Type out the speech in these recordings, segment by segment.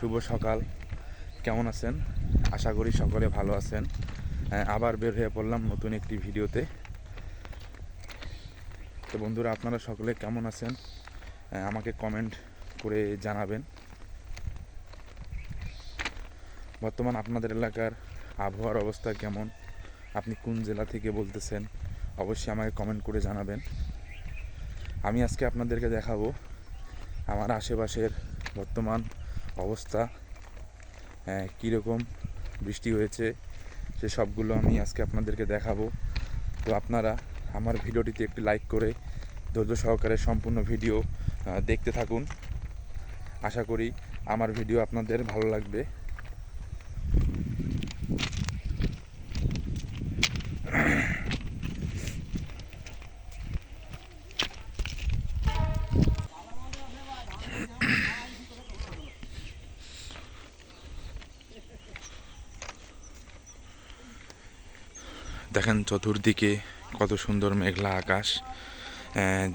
শুভ সকাল। কেমন আছেন? আশা করি সকলে ভালো আছেন। আবার বের হয়ে পড়লাম নতুন একটি ভিডিওতে। তো বন্ধুরা, আপনারা সকলে কেমন আছেন আমাকে কমেন্ট করে জানাবেন। বর্তমান আপনাদের এলাকার আবহাওয়ার অবস্থা কেমন? আপনি কোন জেলা থেকে বলতেছেন? অবশ্যই আমাকে কমেন্ট করে জানাবেন। আমি আজকে আপনাদেরকে দেখাবো আমার আশেপাশের বর্তমান অবস্থা, কীরকম বৃষ্টি হয়েছে সে সবগুলো আমি আজকে আপনাদেরকে দেখাবো। তো আপনারা আমার ভিডিওটিতে একটি লাইক করে ধৈর্য সহকারে সম্পূর্ণ ভিডিও দেখতে থাকুন। আশা করি আমার ভিডিও আপনাদের ভালো লাগবে। দেখেন চতুর্দিকে কত সুন্দর মেঘলা আকাশ,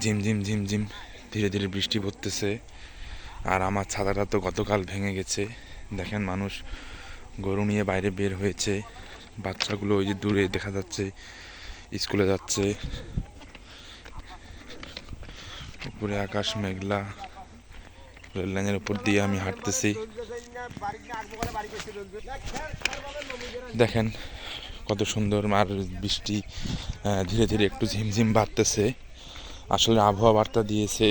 ঝিমঝিম ঝিমঝিম ধীরে ধীরে বৃষ্টি পড়তেছে। আর আমার ছাতাটা তো গতকাল ভেঙে গেছে। দেখেন মানুষ গরু নিয়ে বাইরে বের হয়েছে, বাচ্চাগুলো ওই যে দূরে দেখা যাচ্ছে স্কুলে যাচ্ছে। উপরে আকাশ মেঘলা, রেল লাইনের উপর দিয়ে আমি হাঁটতেছি। দেখেন কত সুন্দর, আর বৃষ্টি ধীরে ধীরে একটু ঝিমঝিম বাড়তেছে। আসলে আবহাওয়া বার্তা দিয়েছে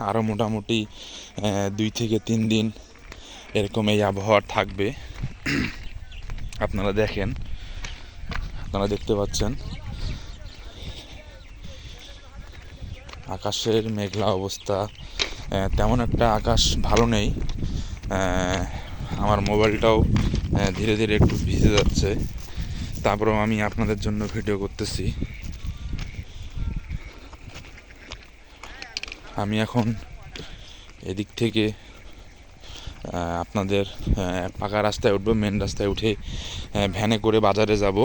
আরও মোটামুটি 2 থেকে 3 দিন এরকম এই আবহাওয়া থাকবে। আপনারা দেখেন, আপনারা দেখতে পাচ্ছেন আকাশের মেঘলা অবস্থা। তেমন একটা আকাশ ভালো নেই। আমার মোবাইলটাও ধীরে ধীরে একটু ভিজে যাচ্ছে, তারপরেও আমি আপনাদের জন্য ভিডিও করতেছি। আমি এখন এদিক থেকে আপনাদের পাকা রাস্তায় উঠবো, মেন রাস্তায় উঠে ভ্যানে করে বাজারে যাব।